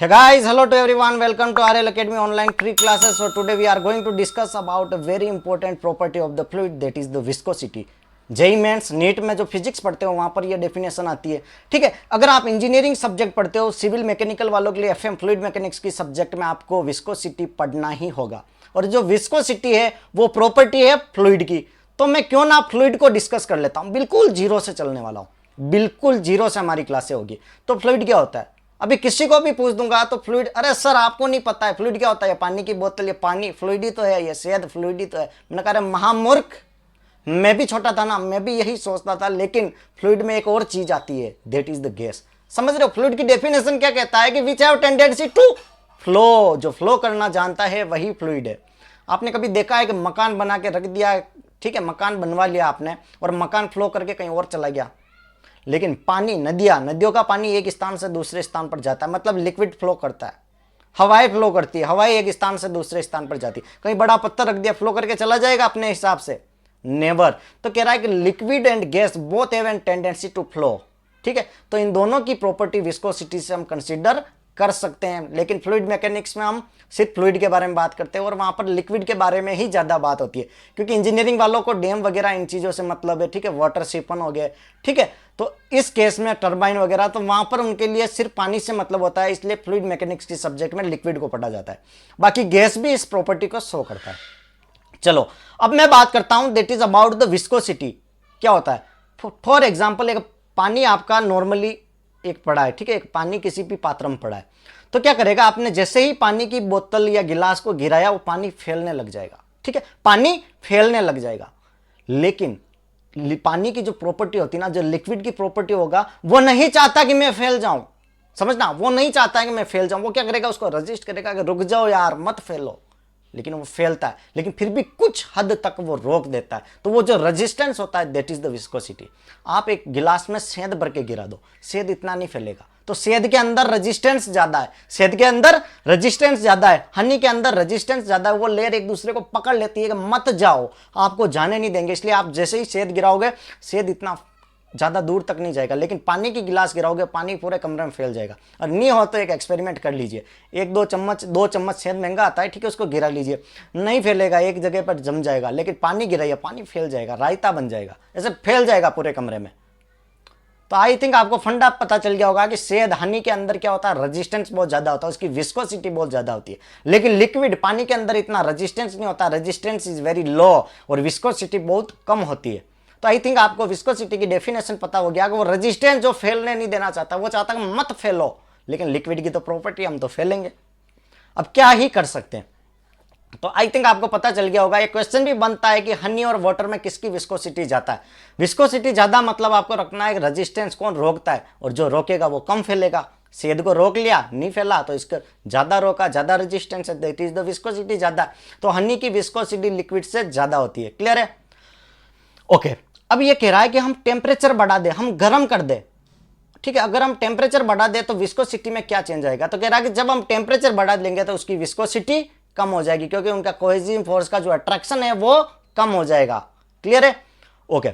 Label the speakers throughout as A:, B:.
A: Hey guys, hello to everyone. Welcome to RL Academy online free classes. So today we are going to discuss about a very important property of the fluid, that is the viscosity. JEE Mains NEET में जो physics पढ़ते हो वहां पर ये definition आती है। ठीक है, अगर आप इंजीनियरिंग सब्जेक्ट पढ़ते हो, सिविल मैकेनिकल वालों के लिए एफएम फ्लूइड मैकेनिक्स की सब्जेक्ट में आपको विस्कोसिटी पढ़ना ही होगा। और जो विस्कोसिटी है वो प्रॉपर्टी है फ्लूइड की। तो मैं क्यों ना फ्लूइड को डिस्कस कर लेता हूं। बिल्कुल जीरो से चलने वाला हूं, बिल्कुल जीरो से हमारी क्लासें होगी। तो फ्लूइड क्या होता है, अभी किसी को भी पूछ दूंगा तो फ्लूइड, अरे सर आपको नहीं पता है फ्लूइड क्या होता है, पानी की बोतल, ये पानी फ्लूइड ही तो है, ये शहद फ्लूइड ही तो है। मैंने कहा महामूर्ख, मैं भी छोटा था ना, मैं भी यही सोचता था, लेकिन फ्लूइड में एक और चीज आती है, दैट इज द गैस। समझ रहे हो, फ्लूइड की डेफिनेशन क्या कहता है कि which have tendency to flow, जो फ्लो करना जानता है वही फ्लूइड है। आपने कभी देखा है कि मकान बना के रख दिया, ठीक है, मकान बनवा लिया आपने और मकान फ्लो करके कहीं और चला गया, लेकिन पानी, नदियों का पानी एक स्थान से दूसरे स्थान पर जाता है, मतलब लिक्विड फ्लो करता है। हवाएं फ्लो करती है, हवाएं एक स्थान से दूसरे स्थान पर जाती है। कहीं बड़ा पत्थर रख दिया, फ्लो करके चला जाएगा अपने हिसाब से? नेवर। तो कह रहा है कि liquid and gas both have an tendency to flow. ठीक है, तो इन दोनों की प्रॉपर्टी विस्कोसिटी से हम कंसीडर कर सकते हैं, लेकिन फ्लूइड मैकेनिक्स में हम सिर्फ फ्लूइड के बारे में बात करते हैं और वहां पर लिक्विड के बारे में ही ज्यादा बात होती है, क्योंकि इंजीनियरिंग वालों को डैम वगैरह इन चीजों से मतलब है। ठीक है, वाटर सिफन हो गए, ठीक है, तो इस केस में टरबाइन वगैरह, तो वहां पर उनके लिए सिर्फ पानी से मतलब होता है, इसलिए फ्लूइड मैकेनिक्स की सब्जेक्ट में लिक्विड को पढ़ा जाता है। बाकी गैस भी इस प्रॉपर्टी को शो करता है। चलो अब मैं बात करता हूं, that is about the viscosity. क्या होता है, फॉर एग्जाम्पल एक पानी आपका नॉर्मली एक पड़ा है, ठीक है, एक पानी किसी भी पात्र में पड़ा है, तो क्या करेगा, आपने जैसे ही पानी की बोतल या गिलास को गिराया वो पानी फैलने लग जाएगा। ठीक है, पानी फैलने लग जाएगा, लेकिन पानी की जो प्रॉपर्टी होती है ना, जो लिक्विड की प्रॉपर्टी होगा, वो नहीं चाहता कि मैं फैल जाऊं। समझना, वो नहीं चाहता है कि मैं फैल जाऊं। वो क्या करेगा, उसको रजिस्ट करेगा कि रुक जाओ यार, मत फैलो, लेकिन वो फैलता है, लेकिन फिर भी कुछ हद तक वो रोक देता है। तो वो जो रेजिस्टेंस होता है, दैट इज द विस्कोसिटी। आप एक गिलास में शहद भर के गिरा दो, शहद इतना नहीं फैलेगा, तो शहद के अंदर रेजिस्टेंस ज्यादा है, शहद के अंदर रेजिस्टेंस ज्यादा है, हनी के अंदर रेजिस्टेंस ज्यादा है। वो लेयर एक दूसरे को पकड़ लेती है कि मत जाओ, आपको जाने नहीं देंगे, इसलिए आप जैसे ही शहद गिराओगे, शहद इतना ज्यादा दूर तक नहीं जाएगा, लेकिन पानी की गिलास गिराओगे, पानी पूरे कमरे में फैल जाएगा। और नहीं हो तो एक एक्सपेरिमेंट कर लीजिए, एक दो चम्मच शहद महंगा आता है, ठीक है, उसको गिरा लीजिए, नहीं फैलेगा, एक जगह पर जम जाएगा, लेकिन पानी गिराइए, पानी फैल जाएगा, रायता बन जाएगा, ऐसे फैल जाएगा पूरे कमरे में। तो आई थिंक आपको फंडा पता चल गया होगा कि शहद, हनी के अंदर क्या होता है, रेजिस्टेंस बहुत ज्यादा होता है, उसकी विस्कोसिटी बहुत ज्यादा होती है, लेकिन लिक्विड पानी के अंदर इतना रेजिस्टेंस नहीं होता, रेजिस्टेंस इज वेरी लो और विस्कोसिटी बहुत कम होती है। तो आई थिंक आपको विस्कोसिटी की डेफिनेशन पता हो गया कि वो रेजिस्टेंस जो फैलने नहीं देना चाहता, वो चाहता है मत फैलो, लेकिन लिक्विड की तो प्रॉपर्टी, हम तो फैलेंगे। अब क्या ही कर सकते हैं, तो आई थिंक आपको पता चल गया होगा। एक क्वेश्चन भी बनता है कि हनी और वाटर में किसकी विस्कोसिटी ज्यादा है। विस्कोसिटी ज्यादा मतलब आपको रखना है रेजिस्टेंस कौन रोकता है, और जो रोकेगा वो कम फैलेगा। शहद को रोक लिया, नहीं फैला, तो इसका ज्यादा रोका, ज्यादा रेजिस्टेंस है, दैट इज द विस्कोसिटी ज्यादा। तो हनी की विस्कोसिटी लिक्विड से ज्यादा होती है। क्लियर है? ओके, अब ये कह रहा है कि हम टेम्परेचर बढ़ा दे, हम गर्म कर दे। ठीक है, अगर हम टेम्परेचर बढ़ा दे तो विस्कोसिटी में क्या चेंज आएगा, तो कह रहा है कि जब हम टेम्परेचर बढ़ा देंगे तो उसकी विस्कोसिटी कम हो जाएगी, क्योंकि उनका कोहेसिव फोर्स का जो अट्रैक्शन है वो कम हो जाएगा। क्लियर है? ओके,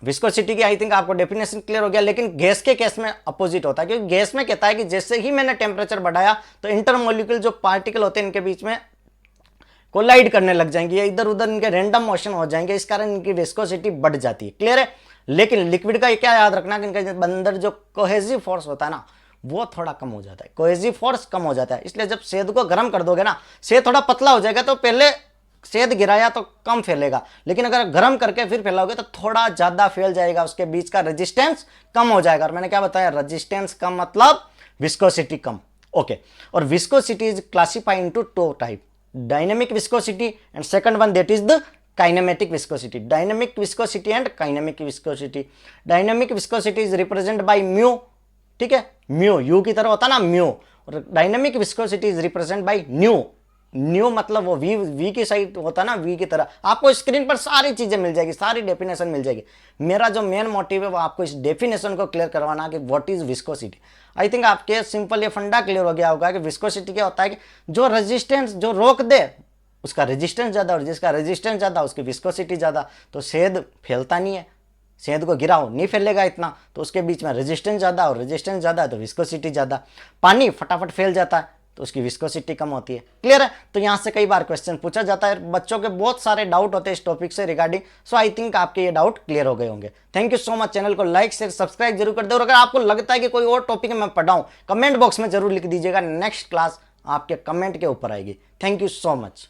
A: विस्कोसिटी की आई थिंक आपको डेफिनेशन क्लियर हो गया। लेकिन गैस के केस में अपोजिट होता है, क्योंकि गैस में कहता है कि जैसे ही मैंने टेम्परेचर बढ़ाया तो इंटरमोलिक्यूल जो पार्टिकल होते हैं इनके बीच में कोलाइड करने लग जाएंगे, या इधर उधर इनके रैंडम मोशन हो जाएंगे, इस कारण इनकी विस्कोसिटी बढ़ जाती है। क्लियर है? लेकिन लिक्विड का क्या याद रखना कि इनके अंदर जो कोहेसिव फोर्स होता है ना, वो थोड़ा कम हो जाता है, कोहेसिव फोर्स कम हो जाता है। इसलिए जब शहद को गर्म कर दोगे ना, शहद थोड़ा पतला हो जाएगा, तो पहले शहद गिराया तो कम फैलेगा, लेकिन अगर गर्म करके फिर फैलाओगे तो थोड़ा ज्यादा फैल जाएगा, उसके बीच का रेजिस्टेंस कम हो जाएगा। और मैंने क्या बताया, रेजिस्टेंस कम मतलब विस्कोसिटी कम। ओके, और viscosity is classified into two type, dynamic viscosity and second one that is the kinematic viscosity. Dynamic viscosity and kinematic viscosity. Dynamic viscosity is represent by mu, ठीक है, म्यू यू की तरह होता ना mu, और dynamic viscosity is represent bye new. New मतलब वो we की साइड होता ना, वी की तरह। आपको स्क्रीन पर सारी चीजें मिल जाएगी, सारी डेफिनेशन मिल जाएगी। मेरा जो मेन मोटिव है वो आपको इस डेफिनेशन को क्लियर करवाना कि what is viscosity. I think आपके सिंपल ये फंडा क्लियर हो गया होगा कि विस्कोसिटी क्या होता है कि जो रेजिस्टेंस जो रोक दे उसका रेजिस्टेंस ज्यादा, और जिसका रेजिस्टेंस ज्यादा उसकी विस्कोसिटी ज्यादा। तो शहद फैलता नहीं है, सेंध को गिराओ नहीं फैलेगा इतना, तो उसके बीच में रेजिस्टेंस ज़्यादा, और रेजिस्टेंस ज़्यादा है तो विस्कोसिटी ज़्यादा। पानी फटाफट फैल जाता है तो उसकी विस्कोसिटी कम होती है। क्लियर है? तो यहाँ से कई बार क्वेश्चन पूछा जाता है, बच्चों के बहुत सारे डाउट होते हैं इस टॉपिक से रिगार्डिंग। सो आई थिंक आपके ये डाउट क्लियर हो गए होंगे। Thank you so much. Channel को लाइक शेयर सब्सक्राइब जरूर कर दो, और अगर आपको लगता है कि कोई और टॉपिक मैं पढ़ाऊँ, कमेंट बॉक्स में जरूर लिख दीजिएगा, नेक्स्ट क्लास आपके कमेंट के ऊपर आएगी। Thank you so much.